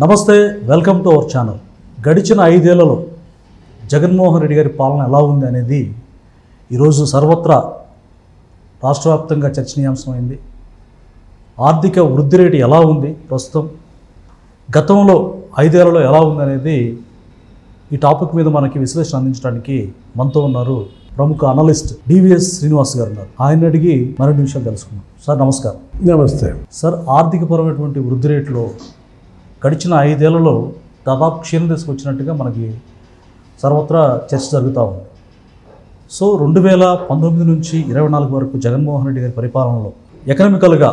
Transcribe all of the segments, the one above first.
నమస్తే, welcome to our channel. గడిచిన 5 ఏళ్లలో జగన్మోహన్ రెడ్డి గారి పాలన ఎలా ఉంది అనేది ఈరోజు సర్వత్రా రాష్ట్ర వ్యాప్తంగా చర్చనీయాంశమైంది. ఆర్థిక వృద్ధి రేటు ఎలా ఉంది ప్రస్తుతం, గతంలో 5 ఏళ్లలో ఎలా ఉంది అనేది ఈ టాపిక్ మీద మనకి విశ్లేషణ అందించడానికి మనతో ఉన్నారు ప్రముఖ అనలిస్ట్ డివిఎస్ శ్రీనివాస్ గారు ఉన్నారు. ఆయన అడిగి మరిన్ని విషయాలు తెలుసుకున్నాం. సార్ నమస్కారం. నమస్తే సార్, ఆర్థికపరమైనటువంటి వృద్ధి రేటులో గడిచిన 5 ఏళ్లలో దాదాపు క్షీణ దశకు వచ్చినట్టుగా మనకి సర్వత్రా చర్చ జరుగుతూ ఉంది. సో 2019 నుంచి 24 వరకు జగన్మోహన్ రెడ్డి గారి పరిపాలనలో ఎకనామికల్గా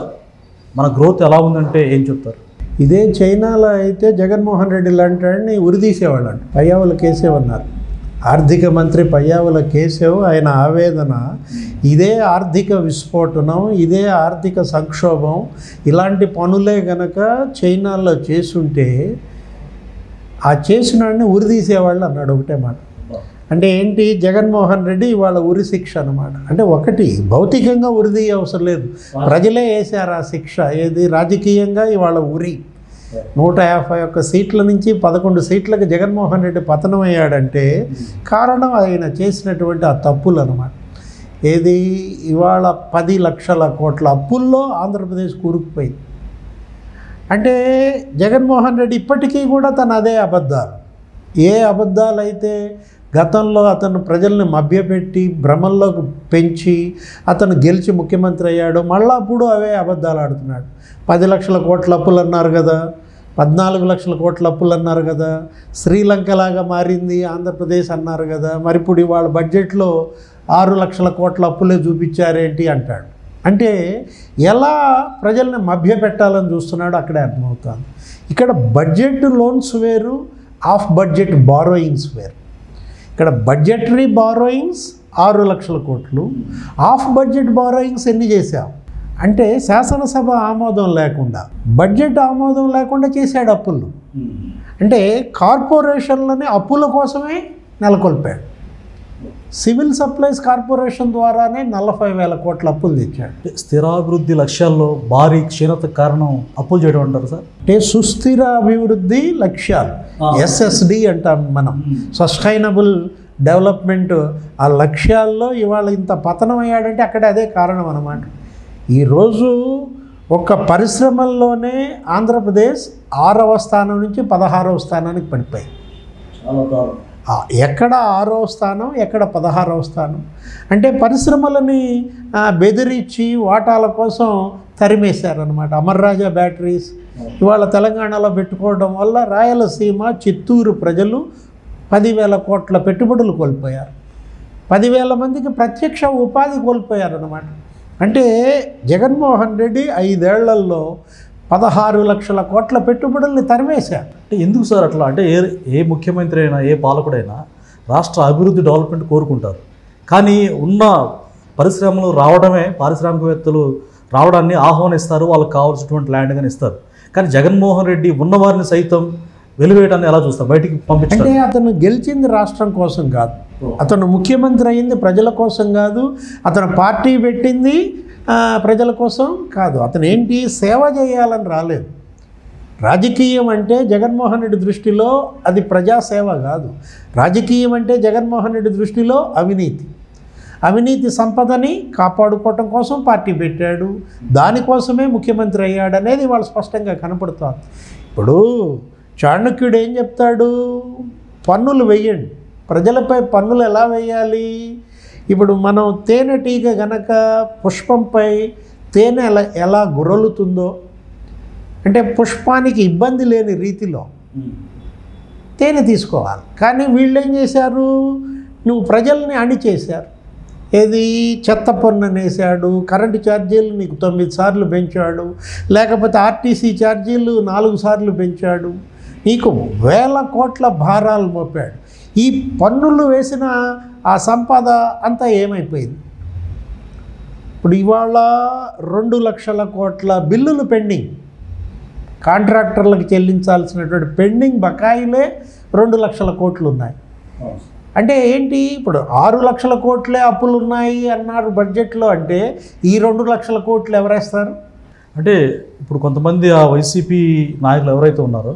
మన గ్రోత్ ఎలా ఉందంటే ఏం చెప్తారు? ఇదే చైనాలో అయితే జగన్మోహన్ రెడ్డి లాంటి ఉరిదీసేవాళ్ళు అంట. పయ్యావుల కేశవ్ అన్నారు, ఆర్థిక మంత్రి పయ్యావుల కేశవ్. ఆయన ఆవేదన ఇదే ఆర్థిక విస్ఫోటనం, ఇదే ఆర్థిక సంక్షోభం, ఇలాంటి పనులే గనక చైనాలో చేసుంటే ఆ చేసినాడిని ఉరిదీసేవాళ్ళు అన్నాడు. ఒకటే మాట. అంటే ఏంటి, జగన్మోహన్ రెడ్డి ఇవాళ ఉరి శిక్ష అన్నమాట. అంటే ఒకటి, భౌతికంగా ఉరిదీ అవసరం లేదు, ప్రజలే వేశారు ఆ శిక్ష. ఏది, రాజకీయంగా ఇవాళ ఉరి. 151 సీట్ల నుంచి 11 సీట్లకు జగన్మోహన్ రెడ్డి పతనం అయ్యాడంటే కారణం ఆయన చేసినటువంటి ఆ తప్పులు అన్నమాట. ఏది, ఇవాళ 10 లక్షల కోట్ల అప్పుల్లో ఆంధ్రప్రదేశ్ కూరుకుపోయింది. అంటే జగన్మోహన్ రెడ్డి ఇప్పటికీ కూడా తన అదే అబద్ధాలు. ఏ అబద్ధాలు అయితే గతంలో అతను ప్రజల్ని మభ్యపెట్టి భ్రమల్లోకి పెంచి అతను గెలిచి ముఖ్యమంత్రి అయ్యాడు, మళ్ళా అప్పుడు అవే అబద్ధాలు ఆడుతున్నాడు. 10 లక్షల కోట్ల అప్పులు అన్నారు కదా, 14 లక్షల కోట్ల అప్పులు అన్నారు కదా, శ్రీలంకలాగా మారింది ఆంధ్రప్రదేశ్ అన్నారు కదా, మరి ఇప్పుడు ఇవాళ బడ్జెట్లో 6 లక్షల కోట్ల అప్పులే చూపించారేంటి అంటాడు. అంటే ఎలా ప్రజల్ని మభ్యపెట్టాలని చూస్తున్నాడు అక్కడే అర్థమవుతుంది. ఇక్కడ బడ్జెట్ లోన్స్ వేరు, ఆఫ్ బడ్జెట్ బారోయింగ్స్ వేరు. ఇక్కడ బడ్జెటరీ బారోయింగ్స్ 6 లక్షల కోట్లు, ఆఫ్ బడ్జెట్ బారోయింగ్స్ ఎన్ని చేశాం అంటే శాసనసభ ఆమోదం లేకుండా, బడ్జెట్ ఆమోదం లేకుండా చేశాడు అప్పులు. అంటే కార్పొరేషన్లని అప్పుల కోసమే నెలకొల్పాడు. సివిల్ సప్లైస్ కార్పొరేషన్ ద్వారానే 40,000 కోట్ల అప్పులు తెచ్చాడు. స్థిరాభివృద్ధి లక్ష్యాల్లో భారీ క్షీణతకు కారణం అప్పులు చేయడం అంటారు సార్? అంటే సుస్థిర అభివృద్ధి లక్ష్యాలు, SSD అంటాం మనం, సస్టైనబుల్ డెవలప్మెంట్. ఆ లక్ష్యాల్లో ఇవాళ ఇంత పతనం అయ్యాడంటే అక్కడే అదే కారణం అన్నమాట. ఈరోజు ఒక్క పరిశ్రమల్లోనే ఆంధ్రప్రదేశ్ 6వ స్థానం నుంచి 16వ స్థానానికి పడిపోయింది. ఎక్కడ 6వ స్థానం, ఎక్కడ 16వ స్థానం. అంటే పరిశ్రమలని బెదిరించి వాటాల కోసం తరిమేశారనమాట. అమర్రాజా బ్యాటరీస్ ఇవాళ తెలంగాణలో పెట్టుకోవడం వల్ల రాయలసీమ, చిత్తూరు ప్రజలు 10,000 కోట్ల పెట్టుబడులు కోల్పోయారు. 10,000 మందికి ప్రత్యక్ష ఉపాధి కోల్పోయారన్నమాట. అంటే జగన్మోహన్ రెడ్డి 5 ఏళ్లలో 16 లక్షల కోట్ల పెట్టుబడుల్ని తరివేశారు. అంటే ఎందుకు సార్ అట్లా? అంటే ఏ ముఖ్యమంత్రి అయినా, ఏ పాలకుడైనా రాష్ట్ర అభివృద్ధి డెవలప్మెంట్ కోరుకుంటారు, కానీ ఉన్న పరిశ్రమలు రావడమే, పారిశ్రామికవేత్తలు రావడాన్ని ఆహ్వానిస్తారు, వాళ్ళకి కావాల్సినటువంటి ల్యాండ్ కానీ ఇస్తారు. కానీ జగన్మోహన్ రెడ్డి ఉన్నవారిని సైతం వెలివేయడాన్ని ఎలా చూస్తారు, బయటికి పంపించారు? అంటే అతను గెలిచింది రాష్ట్రం కోసం కాదు, అతను ముఖ్యమంత్రి అయింది ప్రజల కోసం కాదు, అతను పార్టీ పెట్టింది ప్రజల కోసం కాదు. అతను ఏంటి, సేవ చేయాలని రాలేదు. రాజకీయం అంటే జగన్మోహన్ రెడ్డి దృష్టిలో అది ప్రజాసేవ కాదు. రాజకీయం అంటే జగన్మోహన్ రెడ్డి దృష్టిలో అవినీతి. అవినీతి సంపదని కాపాడుకోవటం కోసం పార్టీ పెట్టాడు, దానికోసమే ముఖ్యమంత్రి అయ్యాడు అనేది వాళ్ళు స్పష్టంగా కనపడుతుంది. ఇప్పుడు చాణక్యుడు ఏం చెప్తాడు, పన్నులు వెయ్యండి. ప్రజలపై పన్నులు ఎలా వేయాలి? ఇప్పుడు మనం తేనెటీగ గనక పుష్పంపై తేనె ఎలా గురలుతుందో, అంటే పుష్పానికి ఇబ్బంది లేని రీతిలో తేనె తీసుకోవాలి. కానీ వీళ్ళు ఏం చేశారు, నువ్వు ప్రజల్ని అణిచేశారు. ఏది, చెత్త పన్ను అనేసాడు, కరెంటు ఛార్జీలు నీకు 9 సార్లు పెంచాడు, లేకపోతే ఆర్టీసీ ఛార్జీలు 4 సార్లు పెంచాడు, నీకు 1,000 కోట్ల భారాలు మోపాడు. ఈ పన్నులు వేసిన ఆ సంపద అంతా ఏమైపోయింది? ఇప్పుడు ఇవాళ 2 లక్షల కోట్ల బిల్లులు పెండింగ్, కాంట్రాక్టర్లకు చెల్లించాల్సినటువంటి పెండింగ్ బకాయిలే 2 లక్షల కోట్లు ఉన్నాయి. అంటే ఏంటి, ఇప్పుడు 6 లక్షల కోట్లే అప్పులు ఉన్నాయి అన్నారు బడ్జెట్లో. అంటే ఈ 2 లక్షల కోట్లు ఎవరేస్తారు? అంటే ఇప్పుడు కొంతమంది ఆ వైసీపీ నాయకులు ఎవరైతే ఉన్నారో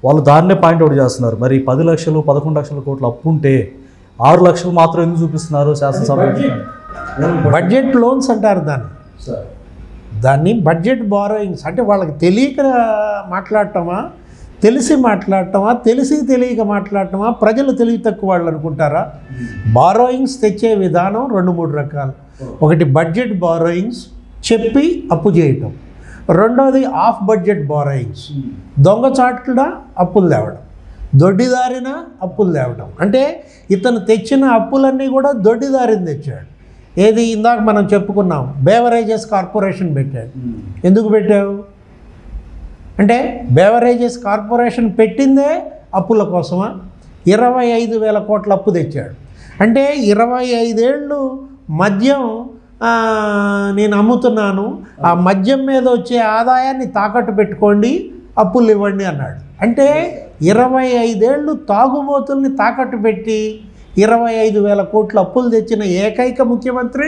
వాళ్ళు దాన్నే పాయింట్అవుట్ చేస్తున్నారు. మరి 10 లక్షలు 11 లక్షల కోట్ల అప్పు ఉంటే 6 లక్షలు మాత్రం ఎందుకు చూపిస్తున్నారు శాసనసభ? బడ్జెట్ లోన్స్ అంటారు దాన్ని బడ్జెట్ బారోయింగ్స్. అంటే వాళ్ళకి తెలియక మాట్లాడటమా, తెలిసి మాట్లాడటమా, తెలియక మాట్లాడటమా, ప్రజలు తెలివి తక్కువ వాళ్ళు అనుకుంటారా? బారోయింగ్స్ తెచ్చే విధానం 2-3 రకాలు. ఒకటి బడ్జెట్ బారోయింగ్స్, చెప్పి అప్పు చేయటం. రెండోది ఆఫ్ బడ్జెట్ బారోయింగ్స్, దొంగచాట్ల అప్పులు తేవడం, దొడ్డిదారిన అప్పులు తేవడం. అంటే ఇతను తెచ్చిన అప్పులన్నీ కూడా దొడ్డిదారిని తెచ్చాడు. ఏది ఇందాక మనం చెప్పుకున్నాం, బేవరేజెస్ కార్పొరేషన్ పెట్టాడు. ఎందుకు పెట్టావు అంటే బేవరేజెస్ కార్పొరేషన్ పెట్టిందే అప్పుల కోసమా? 25,000 కోట్ల అప్పు తెచ్చాడు. అంటే 25 ఏళ్ళు మద్యం నేను అమ్ముతున్నాను, ఆ మద్యం మీద వచ్చే ఆదాయాన్ని తాకట్టు పెట్టుకోండి, అప్పులు ఇవ్వండి అన్నాడు. అంటే 25 ఏళ్ళు తాగుబోతుల్ని తాకట్టు పెట్టి 25,000 కోట్ల అప్పులు తెచ్చిన ఏకైక ముఖ్యమంత్రి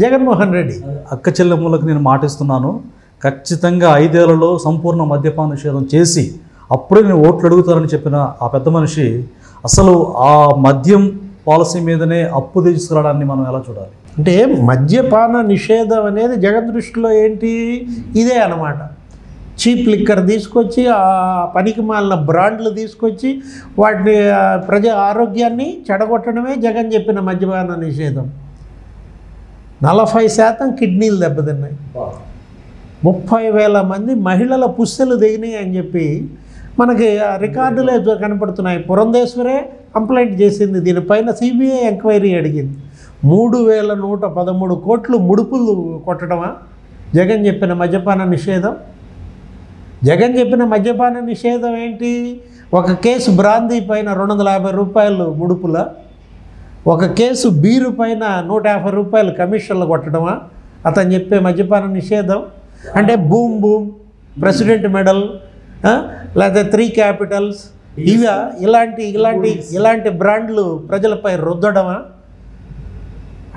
జగన్మోహన్ రెడ్డి. అక్క చెల్లెమ్మలకు నేను మాటిస్తున్నాను, ఖచ్చితంగా 5 ఏళ్లలో సంపూర్ణ మద్యపాన నిషేధం చేసి అప్పుడే నేను ఓట్లు అడుగుతారని చెప్పిన ఆ పెద్ద మనిషి అసలు ఆ మద్యం పాలసీ మీదనే అప్పు తీసుకురావడాన్ని మనం ఎలా చూడాలి? అంటే మద్యపాన నిషేధం అనేది జగన్ దృష్టిలో ఏంటి? ఇదే అన్నమాట. చీప్ లిక్కర్ తీసుకొచ్చి, ఆ పనికి మాలిన బ్రాండ్లు తీసుకొచ్చి వాటిని ప్రజా ఆరోగ్యాన్ని చెడగొట్టడమే జగన్ చెప్పిన మద్యపాన నిషేధం. 40% కిడ్నీలు దెబ్బతిన్నాయి, 30,000 మంది మహిళల పుస్తెలు దిగినాయి అని చెప్పి మనకి రికార్డులే కనపడుతున్నాయి. పురంధేశ్వరే కంప్లైంట్ చేసింది, దీనిపైన సిబిఐ ఎంక్వైరీ అడిగింది. 3,113 కోట్లు ముడుపులు కొట్టడమా జగన్ చెప్పిన మద్యపాన నిషేధం? జగన్ చెప్పిన మద్యపాన నిషేధం ఏంటి? ఒక కేసు బ్రాందీ పైన 250 రూపాయలు ముడుపుల, ఒక కేసు బీరు పైన 150 రూపాయలు కమిషన్లు కొట్టడమా అతను చెప్పే మద్యపాన నిషేధం? అంటే బూమ్ బూమ్, ప్రెసిడెంట్ మెడల్, లేదా 3 క్యాపిటల్స్, ఇలాంటి బ్రాండ్లు ప్రజలపై రుద్దడమా?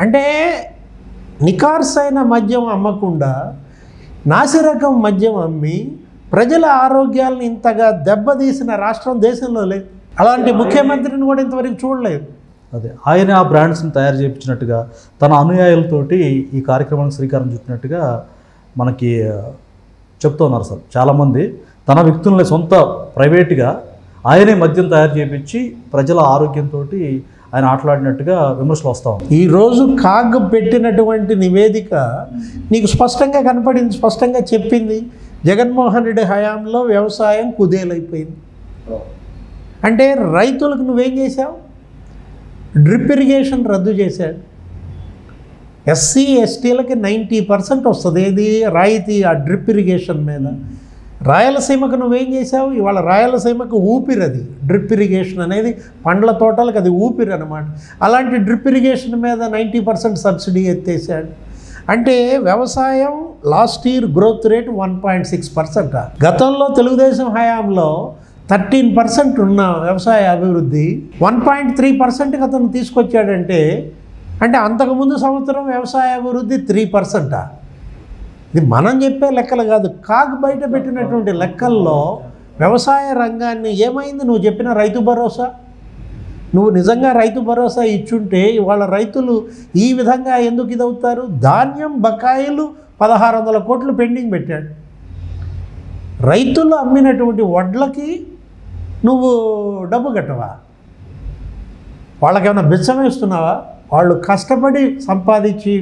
అంటే నికార్సైన మద్యం అమ్మకుండా నాసిరకం మద్యం అమ్మి ప్రజల ఆరోగ్యాలను ఇంతగా దెబ్బతీసిన రాష్ట్రం దేశంలో లేదు. అలాంటి ముఖ్యమంత్రిని కూడా ఇంతవరకు చూడలేదు. అదే ఆయన ఆ బ్రాండ్స్ని తయారు చేయించినట్టుగా తన అనుయాయులతోటి ఈ కార్యక్రమానికి శ్రీకారం చుట్టినట్టుగా మనకి చెప్తున్నారు సార్ చాలామంది. తన వ్యక్తుల్ని సొంత ప్రైవేట్గా ఆయనే మద్యం తయారు చేయించి ప్రజల ఆరోగ్యంతో ఆయన ఆటలాడినట్టుగా విమర్శలు వస్తూ ఉన్నాయి. ఈరోజు కాగ్ పెట్టినటువంటి నివేదిక నీకు స్పష్టంగా కనపడింది, స్పష్టంగా చెప్పింది. జగన్మోహన్ రెడ్డి హయాంలో వ్యవసాయం కుదేలైపోయింది. అంటే రైతులకు నువ్వేం చేశావు? డ్రిప్ ఇరిగేషన్ రద్దు చేశాడు. ఎస్సీ ఎస్టీలకి 90% వస్తుంది ఏది రాయితీ ఆ డ్రిప్ ఇరిగేషన్ మీద. రాయలసీమకు నువ్వేం చేసావు? ఇవాళ రాయలసీమకు ఊపిరి అది డ్రిప్ ఇరిగేషన్ అనేది, పండ్ల తోటలకు అది ఊపిరి అన్నమాట. అలాంటి డ్రిప్ ఇరిగేషన్ మీద 90% సబ్సిడీ ఎత్తేసాడు. అంటే వ్యవసాయం లాస్ట్ ఇయర్ గ్రోత్ రేట్ 1.6%. గతంలో తెలుగుదేశం హయాంలో 13% ఉన్న వ్యవసాయ అభివృద్ధి 1.3%కి అతను తీసుకొచ్చాడంటే, అంటే అంతకుముందు సంవత్సరం వ్యవసాయ అభివృద్ధి 3%. ఇది మనం చెప్పే లెక్కలు కాదు, కాగ్ బయట పెట్టినటువంటి లెక్కల్లో వ్యవసాయ రంగాన్ని ఏమైంది? నువ్వు చెప్పిన రైతు భరోసా, నువ్వు నిజంగా రైతు భరోసా ఇచ్చుంటే ఇవాళ రైతులు ఈ విధంగా ఎందుకు ఇదవుతారు? ధాన్యం బకాయిలు 1,600 కోట్లు పెండింగ్ పెట్టాడు. రైతులు అమ్మినటువంటి వడ్లకి నువ్వు డబ్బు కట్టవా? వాళ్ళకేమైనా బిచ్చం వేస్తున్నావా? వాళ్ళు కష్టపడి సంపాదించి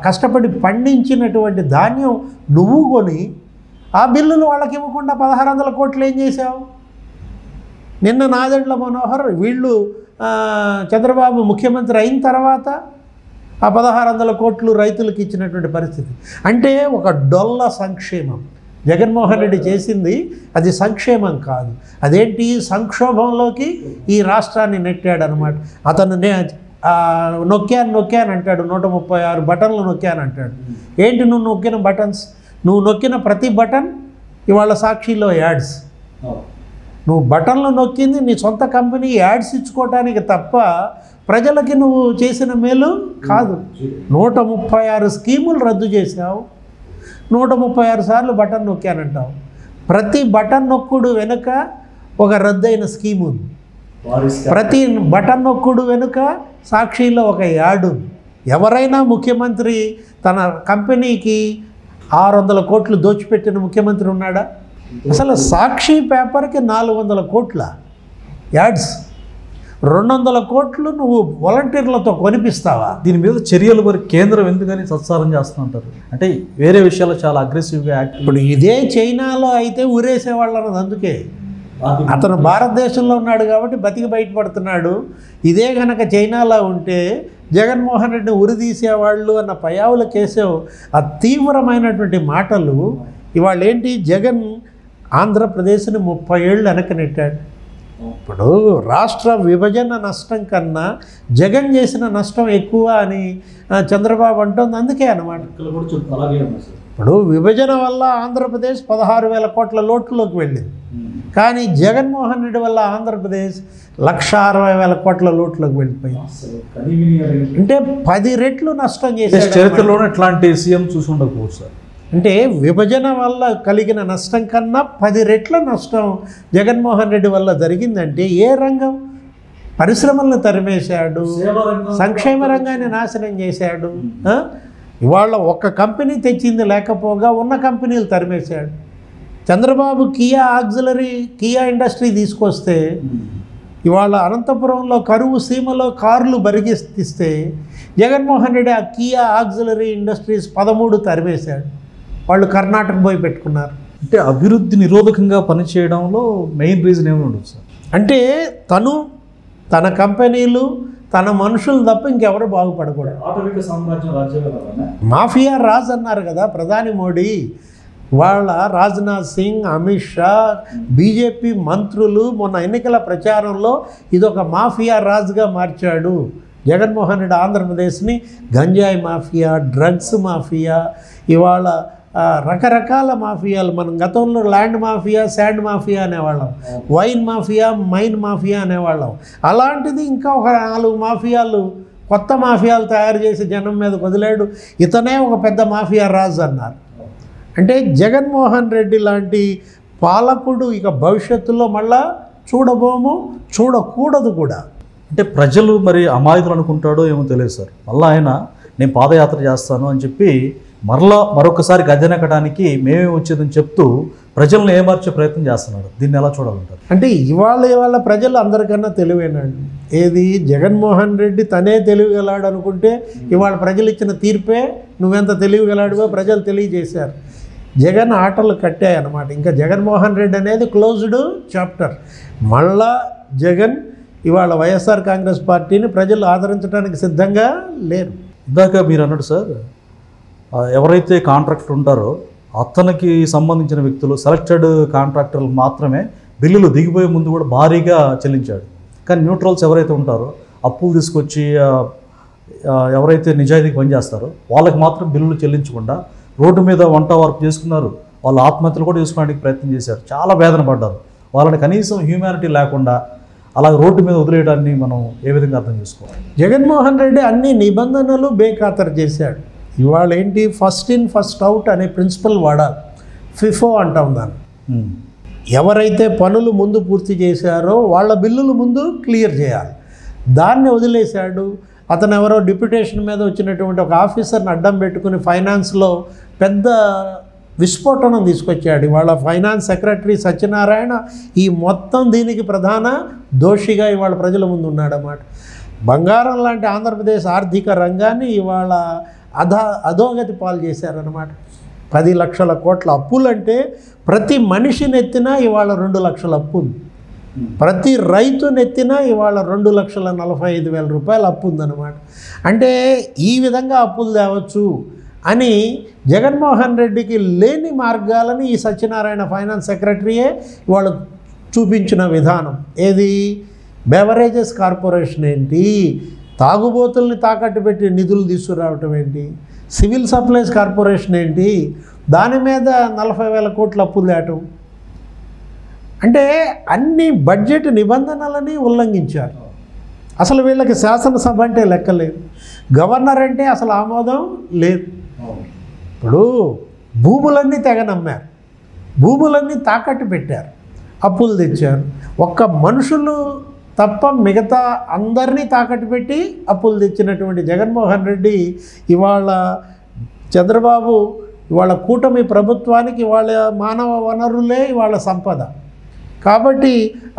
కష్టపడి పండించినటువంటి ధాన్యం నువ్వు కొని ఆ బిల్లులు వాళ్ళకి ఇవ్వకుండా 1,600 కోట్లు ఏం చేశావు? నిన్న నాదెండ్ల మనోహర్ వీళ్ళు చంద్రబాబు ముఖ్యమంత్రి అయిన తర్వాత ఆ 1,600 కోట్లు రైతులకు ఇచ్చినటువంటి పరిస్థితి. అంటే ఒక డొల్ల సంక్షేమం జగన్మోహన్ రెడ్డి చేసింది. అది సంక్షేమం కాదు, అదేంటి సంక్షోభంలోకి ఈ రాష్ట్రాన్ని నెట్టాడనమాట. అతను నొక్కాను అంటాడు, 136 బటన్లు నొక్కాను అంటాడు. ఏంటి నువ్వు నొక్కిన బటన్స్? నువ్వు నొక్కిన ప్రతి బటన్ ఇవాళ సాక్షిలో యాడ్స్. నువ్వు బటన్లు నొక్కింది నీ సొంత కంపెనీ యాడ్స్ ఇచ్చుకోవటానికి తప్ప ప్రజలకి నువ్వు చేసిన మేలు కాదు. 136 స్కీములు రద్దు చేసావు, 136 సార్లు బటన్ నొక్కానంటావు. ప్రతి బటన్ నొక్కుడు వెనుక ఒక రద్దయిన స్కీమ్ ఉంది. ప్రతి బటన్ నొక్కుడు వెనుక సాక్షిలో ఒక యాడ్ ఉంది. ఎవరైనా ముఖ్యమంత్రి తన కంపెనీకి 600 కోట్లు దోచిపెట్టిన ముఖ్యమంత్రి ఉన్నాడా? అసలు సాక్షి పేపర్కి 400 కోట్ల యాడ్స్, 200 కోట్లు నువ్వు వాలంటీర్లతో కొనిపిస్తావా? దీని మీద చర్యలు మరి కేంద్రం ఎందుకని సత్సారం చేస్తుంటారు? అంటే వేరే విషయాల్లో చాలా అగ్రెసివ్గా యాక్ట్. ఇప్పుడు ఇదే చైనాలో అయితే ఊరేసేవాళ్ళు అన్నది అందుకే. అతను భారతదేశంలో ఉన్నాడు కాబట్టి బతికి బయటపడుతున్నాడు. ఇదే కనుక చైనాలో ఉంటే జగన్మోహన్ రెడ్డిని ఉరిదీసేవాళ్ళు అన్న పయావుల కేశవ్ ఆ తీవ్రమైనటువంటి మాటలు ఇవాళ ఏంటి? జగన్ ఆంధ్రప్రదేశ్ని 30 ఏళ్ళు వెనక్కి నెట్టాడు. ఇప్పుడు రాష్ట్ర విభజన నష్టం కన్నా జగన్ చేసిన నష్టం ఎక్కువ అని చంద్రబాబు అంటుంది. అందుకే అన్నమాట. ఇప్పుడు విభజన వల్ల ఆంధ్రప్రదేశ్ 16,000 కోట్ల లోటులోకి వెళ్ళింది. కానీ జగన్మోహన్ రెడ్డి వల్ల ఆంధ్రప్రదేశ్ 1,60,000 కోట్ల లోటులోకి వెళ్ళిపోయింది. అంటే 10 రెట్లు నష్టం చేశారు. చరిత్రలోనే ఇట్లాంటి సీఎం చూసి ఉండకపోవచ్చు సార్. అంటే విభజన వల్ల కలిగిన నష్టం కన్నా 10 రెట్ల నష్టం జగన్మోహన్ రెడ్డి వల్ల జరిగిందంటే ఏ రంగం? పరిశ్రమలను తరిమేశాడు, సంక్షేమ రంగాన్ని నాశనం చేశాడు. ఇవాళ ఒక్క కంపెనీ తెచ్చింది లేకపోగా ఉన్న కంపెనీలు తరిమేశాడు. చంద్రబాబు కియా ఇండస్ట్రీ తీసుకొస్తే ఇవాళ అనంతపురంలో కరువు సీమలో కార్లు బరిగిస్తే జగన్మోహన్ రెడ్డి ఆ కియా ఆక్సిలరీ ఇండస్ట్రీస్ 13 తరిమేశాడు. వాళ్ళు కర్ణాటక పోయి పెట్టుకున్నారు. అంటే అభివృద్ధి నిరోధకంగా పనిచేయడంలో మెయిన్ రీజన్ ఏమి ఉండదు సార్? అంటే తన కంపెనీలు తన మనుషులు తప్ప ఇంకెవరు బాగుపడకూడదు. ఆటవిక సామ్రాజ్యం రాజ్యం మాఫియా రాజ్ అన్నారు కదా ప్రధాని మోడీ. వాళ్ళ రాజ్నాథ్ సింగ్, అమిత్ షా, బీజేపీ మంత్రులు మొన్న ఎన్నికల ప్రచారంలో ఇదొక మాఫియా రాజ్గా మార్చాడు జగన్మోహన్ రెడ్డి ఆంధ్రప్రదేశ్ని. గంజాయి మాఫియా, డ్రగ్స్ మాఫియా, ఇవాళ రకరకాల మాఫియాలు. మనం గతంలో ల్యాండ్ మాఫియా, శాండ్ మాఫియా అనేవాళ్ళం, వైన్ మాఫియా, మైన్ మాఫియా అనేవాళ్ళం. అలాంటిది ఇంకా ఒక 4 మాఫియాలు, కొత్త మాఫియాలు తయారు చేసి జనం మీద వదిలాడు. ఇతనే ఒక పెద్ద మాఫియా రాజు అన్నారు. అంటే జగన్మోహన్ రెడ్డి లాంటి పాలకుడు ఇక భవిష్యత్తులో మళ్ళా చూడబోము, చూడకూడదు కూడా. అంటే ప్రజలు మరి అమాయకులు అనుకుంటాడో ఏమో తెలియదు సార్. మళ్ళీ ఆయన నేను పాదయాత్ర చేస్తాను అని చెప్పి మరొకసారి గద్దెనెక్కడానికి మేమే వచ్చేదని చెప్తూ ప్రజలను ఏమార్చే ప్రయత్నం చేస్తున్నాడు. దీన్ని ఎలా చూడాలంటారు? అంటే ఇవాళ ప్రజలు అందరికన్నా తెలివైనాడు. ఏది జగన్మోహన్ రెడ్డి తనే తెలివిగలాడు అనుకుంటే ఇవాళ ప్రజలు ఇచ్చిన తీర్పే నువ్వెంత తెలివిగలాడువో ప్రజలు తెలియజేశారు. జగన్ ఆటలు కట్టాయన్నమాట. ఇంకా జగన్మోహన్ రెడ్డి అనేది క్లోజ్డ్ చాప్టర్. మళ్ళా జగన్ ఇవాళ వైఎస్ఆర్ కాంగ్రెస్ పార్టీని ప్రజలు ఆదరించడానికి సిద్ధంగా లేరు. ఇందాక మీరు అన్నాడు సార్, ఎవరైతే కాంట్రాక్టర్ ఉంటారో అతనికి సంబంధించిన వ్యక్తులు సెలెక్టెడ్ కాంట్రాక్టర్లు మాత్రమే బిల్లులు దిగిపోయే ముందు కూడా భారీగా చెల్లించాడు. కానీ న్యూట్రల్స్ ఎవరైతే ఉంటారో అప్పులు తీసుకొచ్చి ఎవరైతే నిజాయితీకి పనిచేస్తారో వాళ్ళకి మాత్రం బిల్లులు చెల్లించకుండా రోడ్డు మీద వంట వర్క్ చేసుకున్నారు. వాళ్ళు ఆత్మహత్యలు కూడా చేసుకోవడానికి ప్రయత్నం చేశారు. చాలా వేదన పడ్డారు. వాళ్ళని కనీసం హ్యూమానిటీ లేకుండా అలా రోడ్డు మీద వదిలేయడాన్ని మనం ఏ విధంగా అర్థం చేసుకోవాలి? జగన్మోహన్ రెడ్డి అన్ని నిబంధనలు బేఖాతరు చేశాడు. ఇవాళ ఏంటి? ఫస్ట్ ఇన్ ఫస్ట్ అవుట్ అనే ప్రిన్సిపల్ వాడాలి. ఫిఫో అంటాం దాన్ని. ఎవరైతే పనులు ముందు పూర్తి చేశారో వాళ్ళ బిల్లులు ముందు క్లియర్ చేయాలి. దాన్ని వదిలేశాడు. అతను ఎవరో డిప్యుటేషన్ మీద వచ్చినటువంటి ఒక ఆఫీసర్ని అడ్డం పెట్టుకుని ఫైనాన్స్లో పెద్ద విస్ఫోటనం తీసుకొచ్చాడు. ఇవాళ ఫైనాన్స్ సెక్రటరీ సత్యనారాయణ ఈ మొత్తం దీనికి ప్రధాన దోషిగా ఇవాళ ప్రజల ముందు ఉన్నాడన్నమాట. బంగారం లాంటి ఆంధ్రప్రదేశ్ ఆర్థిక రంగాన్ని ఇవాళ అధోగతి పాలు చేశారన్నమాట. 10 లక్షల కోట్ల అప్పులంటే ప్రతి మనిషిని ఎత్తినా ఇవాళ 2 లక్షల అప్పు ఉంది. ప్రతి రైతుని ఎత్తినా ఇవాళ 2,45,000 రూపాయల అప్పు ఉందన్నమాట. అంటే ఈ విధంగా అప్పులు తేవచ్చు అని జగన్మోహన్ రెడ్డికి లేని మార్గాలని ఈ సత్యనారాయణ ఫైనాన్స్ సెక్రటరీయే ఇవాళ చూపించిన విధానం. ఏది? బెవరేజెస్ కార్పొరేషన్ ఏంటి, తాగుబోతుల్ని తాకట్టు పెట్టి నిధులు తీసుకురావటం ఏంటి, సివిల్ సప్లైస్ కార్పొరేషన్ ఏంటి, దాని మీద 40,000 కోట్ల అప్పులు తేవటం. అంటే అన్ని బడ్జెట్ నిబంధనలని ఉల్లంఘించారు. అసలు వీళ్ళకి శాసనసభ అంటే లెక్కలేదు, గవర్నర్ అంటే అసలు ఆమోదం లేదు. ఇప్పుడు భూములన్నీ తెగ నమ్మారు. భూములన్నీ తాకట్టు పెట్టారు, అప్పులు తెచ్చారు. ఒక్క మనుషులు తప్ప మిగతా అందరినీ తాకట్టు పెట్టి అప్పులు తెచ్చినటువంటి జగన్మోహన్ రెడ్డి ఇవాళ చంద్రబాబు ఇవాళ కూటమి ప్రభుత్వానికి ఇవాళ మానవ వనరులే ఇవాళ సంపద. కాబట్టి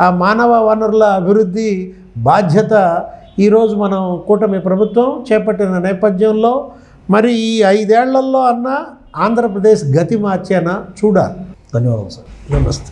ఆ మానవ వనరుల అభివృద్ధి బాధ్యత ఈరోజు మనం కూటమి ప్రభుత్వం చేపట్టిన నేపథ్యంలో మరి ఈ 5 ఏళ్లలో అన్న ఆంధ్రప్రదేశ్ గతి మార్చేనా చూడాలి. ధన్యవాదాలు సార్. నమస్తే.